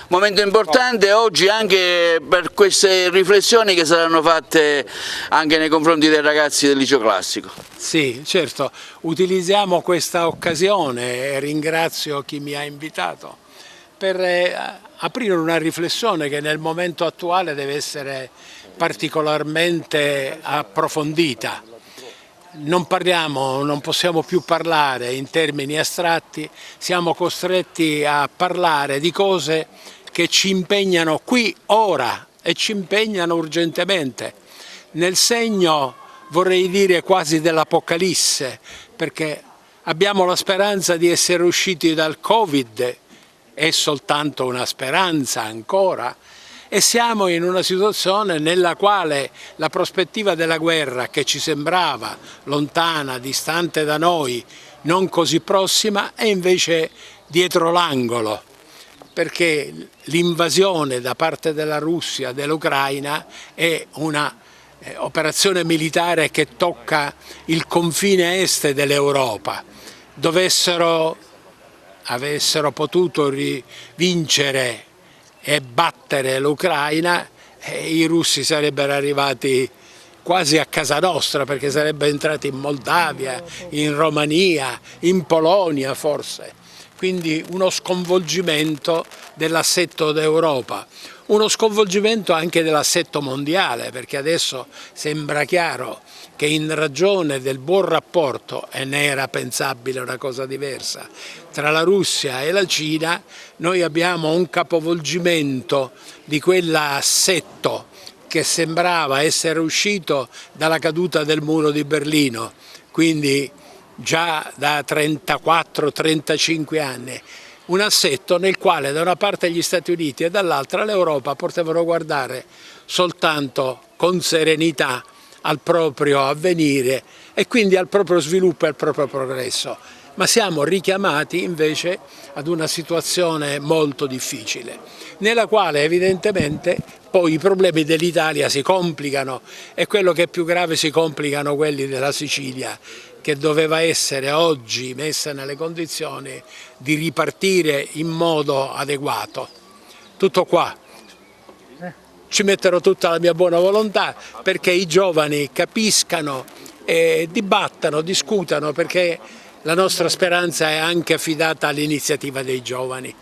Momento importante oggi anche per queste riflessioni che saranno fatte anche nei confronti dei ragazzi del liceo classico. Sì, certo, utilizziamo questa occasione e ringrazio chi mi ha invitato per aprire una riflessione che nel momento attuale deve essere particolarmente approfondita. Non possiamo più parlare in termini astratti, siamo costretti a parlare di cose che ci impegnano qui, ora, e ci impegnano urgentemente, nel segno, vorrei dire, quasi dell'Apocalisse, perché abbiamo la speranza di essere usciti dal Covid, è soltanto una speranza ancora, e siamo in una situazione nella quale la prospettiva della guerra, che ci sembrava lontana, distante da noi, non così prossima, è invece dietro l'angolo, perché l'invasione da parte della Russia dell'Ucraina è una operazione militare che tocca il confine est dell'Europa. Avessero potuto vincere e battere l'Ucraina, i russi sarebbero arrivati quasi a casa nostra, perché sarebbero entrati in Moldavia, in Romania, in Polonia forse. Quindi uno sconvolgimento dell'assetto d'Europa, uno sconvolgimento anche dell'assetto mondiale, perché adesso sembra chiaro che in ragione del buon rapporto, e ne era pensabile una cosa diversa, tra la Russia e la Cina, noi abbiamo un capovolgimento di quell'assetto che sembrava essere uscito dalla caduta del muro di Berlino, quindi già da 34-35 anni, un assetto nel quale da una parte gli Stati Uniti e dall'altra l'Europa potevano guardare soltanto con serenità al proprio avvenire e quindi al proprio sviluppo e al proprio progresso. Ma siamo richiamati invece ad una situazione molto difficile, nella quale evidentemente poi i problemi dell'Italia si complicano e quello che è più grave, si complicano quelli della Sicilia, che doveva essere oggi messa nelle condizioni di ripartire in modo adeguato. Tutto qua. Ci metterò tutta la mia buona volontà perché i giovani capiscano, dibattano, discutano, perché la nostra speranza è anche affidata all'iniziativa dei giovani.